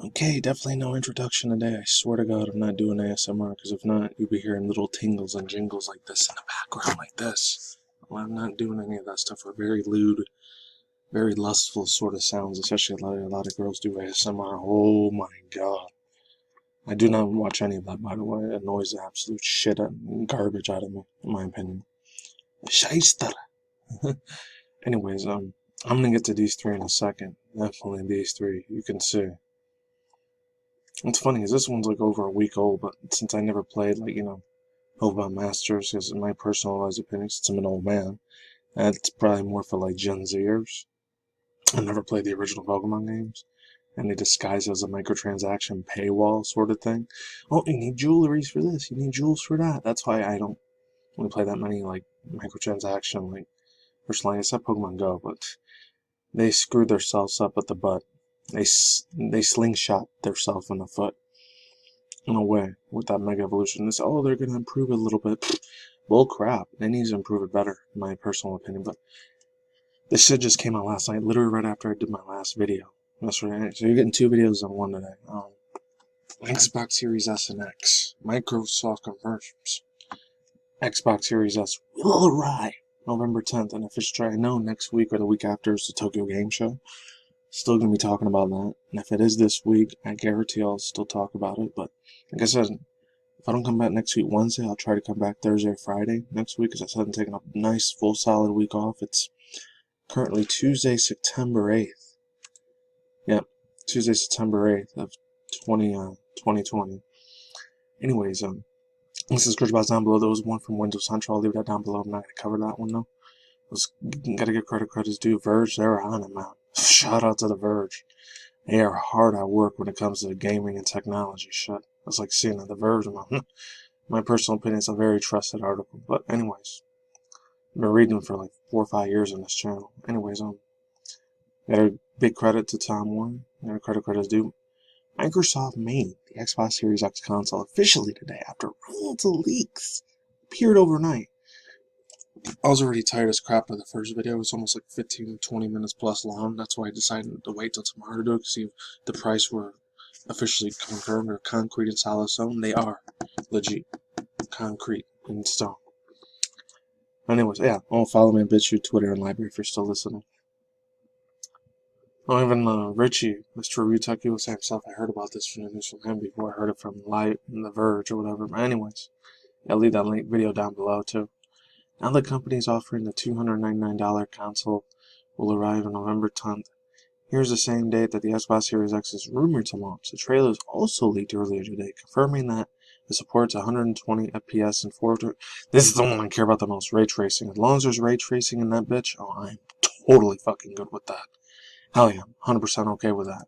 Okay, definitely no introduction today. I swear to God, I'm not doing ASMR, because if not, you'll be hearing little tingles and jingles like this in the background, like this. Well, I'm not doing any of that stuff. We're very lewd, very lustful sort of sounds, especially a lot of girls do ASMR. Oh my God. I do not watch any of that, by the way. It annoys the absolute shit and garbage out of me, in my opinion. Shyster. Anyways, I'm gonna get to these three in a second. Definitely these three, you can see. What's funny is this one's like over a week old, but since I never played, like, Pokemon Masters, because in my personalized opinion, since I'm an old man, that's probably more for like Gen Zers. I never played the original Pokemon games, and they disguise it as a microtransaction paywall sort of thing. Oh, you need jewelries for this, you need jewels for that. That's why I don't want to play that many like microtransaction, like, personally, except Pokemon Go, but they screwed themselves up at the butt. They slingshot themselves in the foot, in a way, with that Mega Evolution. They say, oh, they're going to improve it a little bit. Bull crap. They need to improve it better, in my personal opinion. But this shit just came out last night, literally right after I did my last video. That's right. So you're getting two videos on one today. Xbox Series S and X. Microsoft confirms Xbox Series S will arrive November 10th. And if it's try, I know next week or the week after is the Tokyo Game Show. Still going to be talking about that. And if it is this week, I guarantee I'll still talk about it. But like I said, if I don't come back next week Wednesday, I'll try to come back Thursday or Friday next week, because I said I'm taking a nice full solid week off. It's currently Tuesday, September 8th. Yep, Tuesday, September 8th of 2020. Anyways, this is Box down below. There was one from Windows Central. I'll leave that down below. I'm not going to cover that one, though. Gotta give credit's due. Verge, they're on it, man. Shout out to the Verge. They are hard at work when it comes to gaming and technology shit. It's like seeing the Verge, man. My personal opinion, it's a very trusted article. But anyways, I've been reading for like 4 or 5 years on this channel. Anyways, got a big credit to Tom Warren. Got credit is due. Microsoft made the Xbox Series X console officially today after rounds of leaks appeared overnight. I was already tired as crap of the first video. It was almost like 15 to 20 minutes plus long. That's why I decided to wait till tomorrow to do it, to see if the price were officially confirmed or concrete and solid stone. They are legit concrete and stone. Anyways, yeah, follow me on BitChute, Twitter, and Library if you're still listening. Oh, even Richie, Mr. Ryuteki, was saying himself. I heard about this from the news from him before I heard it from The Verge or whatever. But anyways, I'll leave that link video down below too. Now the company is offering the $299 console will arrive on November 10th. Here's the same date that the Xbox Series X is rumored to launch. The trailer is also leaked earlier today, confirming that it supports 120 FPS and 400. This is the one I care about the most, ray tracing. As long as there's ray tracing in that bitch, oh, I'm totally fucking good with that. Hell yeah, 100% okay with that.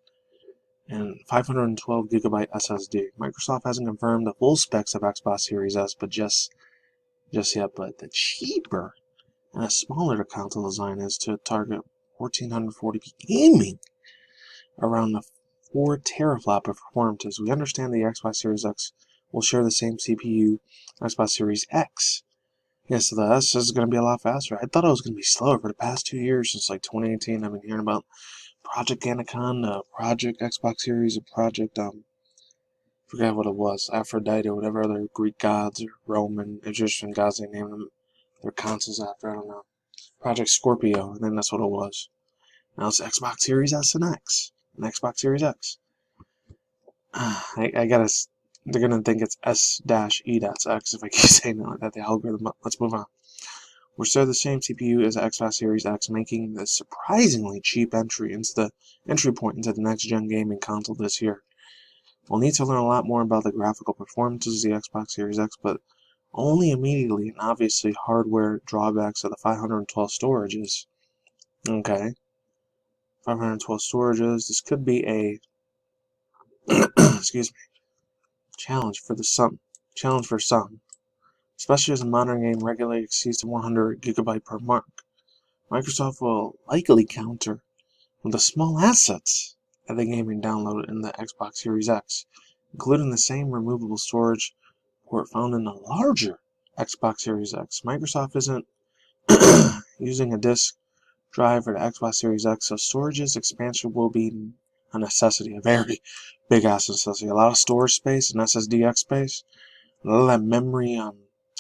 And 512GB SSD. Microsoft hasn't confirmed the full specs of Xbox Series S, but just yet. But the cheaper and a smaller console design is to target 1440p gaming around the 4 teraflop of performances. We understand the Xbox Series X will share the same CPU Xbox Series X. Yeah, so the S is going to be a lot faster. I thought it was going to be slower for the past 2 years, since like 2018. I've been hearing about Project Anaconda, Project Xbox Series, and Project, forgot what it was, Aphrodite, or whatever other Greek gods or Roman, Egyptian gods they named them their consoles after, I don't know. Project Scorpio, and then that's what it was. Now it's Xbox Series S and X, and Xbox Series X. I gotta, they're gonna think it's S-E-X if I keep saying it like that, the algorithm. Let's move on. We're still the same CPU as the Xbox Series X, making the surprisingly cheap entry point into the next-gen gaming console this year. We'll need to learn a lot more about the graphical performances of the Xbox Series X, but only immediately, and obviously hardware drawbacks of the 512 storages. Okay. 512 storages. This could be a excuse me, challenge for some, especially as a modern game regularly exceeds the 100 gigabyte per mark. Microsoft will likely counter with the small assets that the gaming download in the Xbox Series X, including the same removable storage port found in the larger Xbox Series X. Microsoft isn't using a disk drive for the Xbox Series X, so storage's expansion will be a necessity, a very big ass necessity. A lot of storage space and SSD space. A lot of that memory,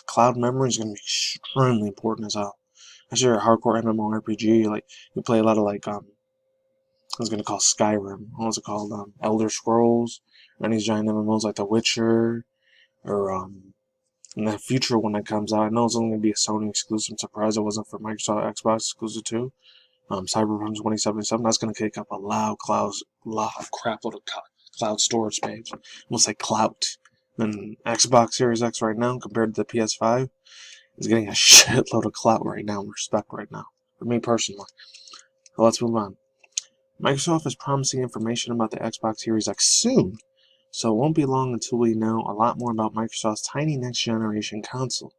cloud memory is going to be extremely important as hell. As you're a hardcore MMORPG, like you play a lot of like I was gonna call Skyrim. What was it called? Elder Scrolls, and these giant MMOs like The Witcher, or in the future when it comes out. I know it's only gonna be a Sony exclusive. I'm surprised it wasn't for Microsoft Xbox exclusive too. Cyberpunk 2077. That's gonna kick up a lot of crap load of cloud storage space. Almost like clout. And Xbox Series X right now compared to the PS5 is getting a shitload of clout right now and respect right now. For me personally. So let's move on. Microsoft is promising information about the Xbox Series X soon, so it won't be long until we know a lot more about Microsoft's tiny next-generation console.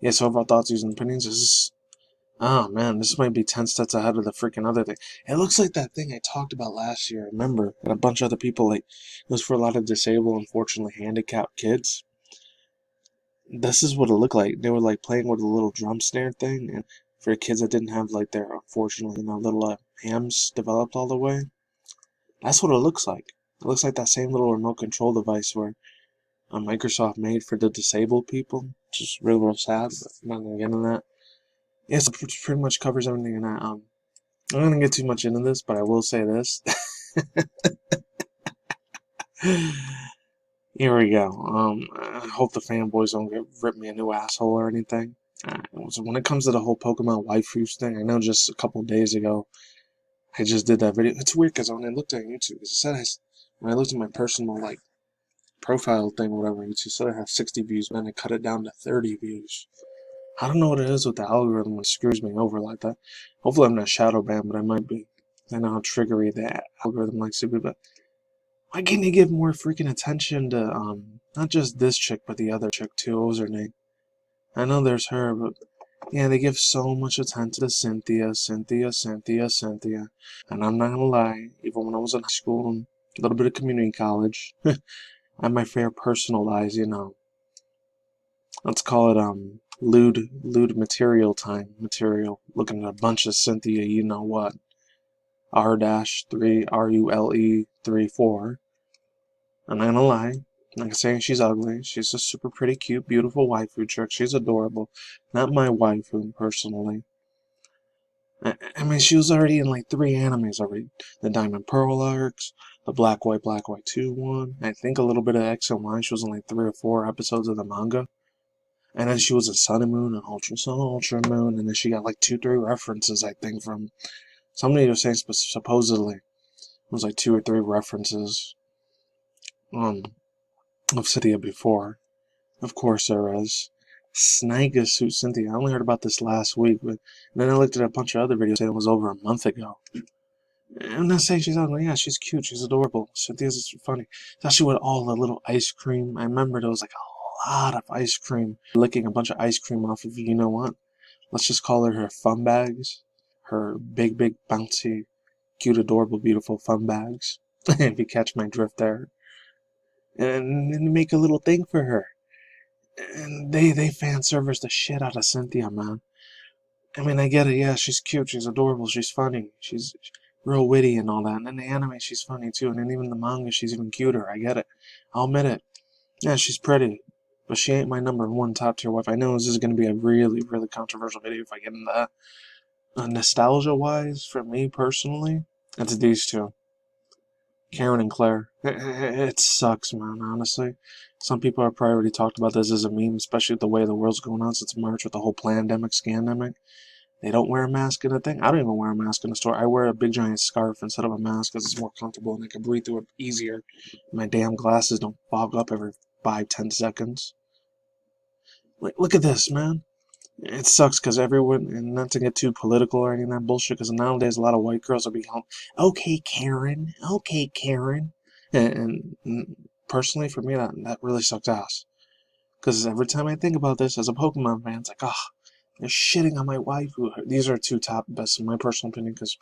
Yeah, so overall thoughts, views, and opinions, oh man, this might be 10 steps ahead of the freaking other thing. It looks like that thing I talked about last year, remember? And a bunch of other people, like, it was for a lot of disabled, unfortunately handicapped kids. This is what it looked like. They were, like, playing with a little drum snare thing, and for kids that didn't have, like, their, unfortunately, little hams developed all the way. That's what it looks like. It looks like that same little remote control device where Microsoft made for the disabled people. Just real, real sad, but I'm not going to get into that. Yes, it pretty much covers everything in that. I'm not going to get too much into this, but I will say this. Here we go. I hope the fanboys don't rip me a new asshole or anything. So when it comes to the whole Pokemon waifus thing, I know just a couple days ago, I just did that video. It's weird because when I looked at YouTube, it said when I looked at my personal like profile thing, or whatever, YouTube said I have 60 views, and then I cut it down to 30 views. I don't know what it is with the algorithm when it screws me over like that. Hopefully I'm not shadow banned, but I might be. I know how triggery the algorithm likes to be, but why can't you give more freaking attention to not just this chick, but the other chick too? What was her name? I know there's her, but yeah, they give so much attention to Cynthia. And I'm not gonna lie, even when I was in high school and a little bit of community college, I had my fair personal lies, let's call it lewd material time material. Looking at a bunch of Cynthia, you know what? R-3 RULE 34. I'm not gonna lie. I'm not saying she's ugly. She's a super pretty, cute, beautiful waifu chick. She's adorable. Not my waifu, personally. I mean, she was already in like 3 animes already. The Diamond Pearl arcs, the Black White 2 one. I think a little bit of X and Y. She was in like 3 or 4 episodes of the manga. And then she was in Sun and Moon and Ultra Sun, Ultra Moon. And then she got like 2-3 references, I think, from somebody was saying supposedly. It was like 2 or 3 references of Cynthia before. Of course there is. Sniga suit Cynthia. I only heard about this last week, but then I looked at a bunch of other videos saying it was over a month ago. I'm not saying she's ugly. Yeah, she's cute. She's adorable. Cynthia's funny. Especially with all the little ice cream. I remember there was like a lot of ice cream. Licking a bunch of ice cream off of you know what? Let's just call her fun bags. Her big, bouncy, cute, adorable, beautiful fun bags. If you catch my drift there. And then make a little thing for her. And they fan service the shit out of Cynthia, man. I mean, I get it, yeah, she's cute, she's adorable, she's funny, she's real witty and all that. And in the anime, she's funny too, and then even in the manga, she's even cuter, I get it. I'll admit it. Yeah, she's pretty, but she ain't my #1 top tier wife. I know this is going to be a really, really controversial video if I get into that. Nostalgia-wise, for me personally, it's these two. Karen and Claire. It sucks, man, honestly. Some people have probably already talked about this as a meme, especially with the way the world's going on since March with the whole pandemic, scandemic. They don't wear a mask in the thing. I don't even wear a mask in the store. I wear a big giant scarf instead of a mask because it's more comfortable and I can breathe through it easier. My damn glasses don't fog up every 5-10 seconds. Like, look at this, man. It sucks because everyone, and not to get too political or any of that bullshit, because nowadays a lot of white girls are being called, okay, Karen. And personally, for me, that really sucks ass. Because every time I think about this as a Pokemon fan, it's like, they're shitting on my waifu. These are 2 top best in my personal opinion, because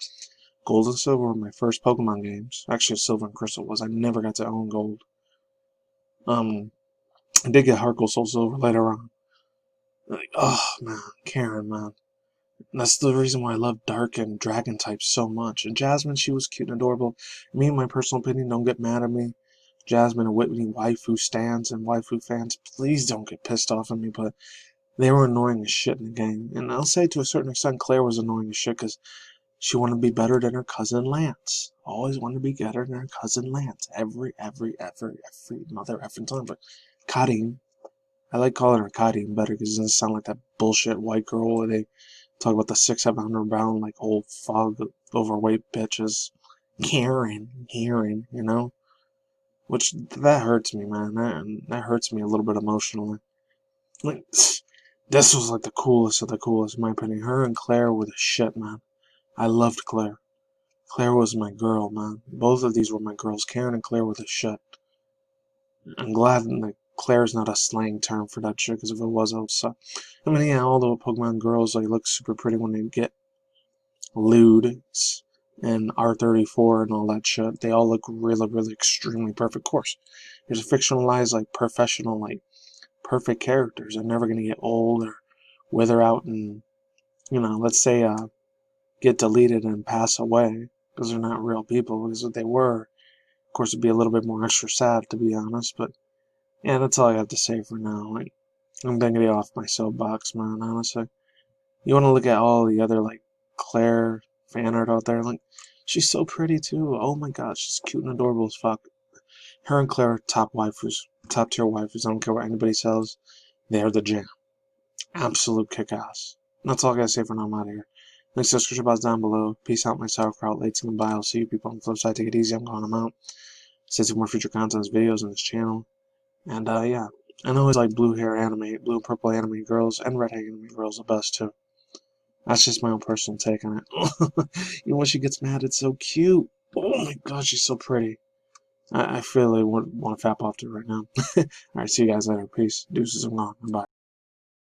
Gold and Silver were my first Pokemon games. Actually, Silver and Crystal was. I never got to own Gold. I did get Heart Gold, Soul Silver later on. Like, oh, man, Karen, man. And that's the reason why I love dark and dragon types so much. And Jasmine, she was cute and adorable. Me, in my personal opinion, don't get mad at me. Jasmine and Whitney, waifu stands and waifu fans, please don't get pissed off at me, but they were annoying as shit in the game. And I'll say to a certain extent, Claire was annoying as shit because she wanted to be better than her cousin Lance. Always wanted to be better than her cousin Lance. Every mother effing time. But Karim, I like calling her Karim better because it doesn't sound like that bullshit white girl where they talk about the 600-700 pound like old fog overweight bitches. Karen, you know? Which, that hurts me, man. That hurts me a little bit emotionally. Like, this was like the coolest of the coolest, in my opinion. Her and Claire were the shit, man. I loved Claire. Claire was my girl, man. Both of these were my girls. Karen and Claire were the shit. I'm glad that Claire's not a slang term for that shit, because if it was, I would suck. I mean, yeah, all the Pokemon girls, like, look super pretty when they get lewd and R34 and all that shit. They all look really, really extremely perfect. Of course, there's a fictionalized, like, professional, like, perfect characters. They're never gonna get old or wither out and, let's say, get deleted and pass away, because they're not real people. Because if they were, of course, it'd be a little bit more extra sad, to be honest. But yeah, that's all I have to say for now. Like, I'm gonna get off my soapbox, man. Honestly, you want to look at all the other like Claire fan art out there. Like, she's so pretty too. Oh my god, she's cute and adorable as fuck. Her and Claire are top waifus, top tier waifus. I don't care what anybody says. They're the jam. Absolute kick ass. That's all I gotta say for now. I'm out of here. Links to the description box down below. Peace out, my sauerkraut. Links in the bio. See you people on the flip side. Take it easy. I'm going. I'm out. Stay tuned for more future content, videos on this channel. And yeah, I know it's like blue and purple anime girls, and red hair anime girls the best too. That's just my own personal take on it. When she gets mad, it's so cute. Oh my god, she's so pretty. I feel like want to fap off to her right now. Alright, see you guys later. Peace. Deuces, I'm gone. Bye.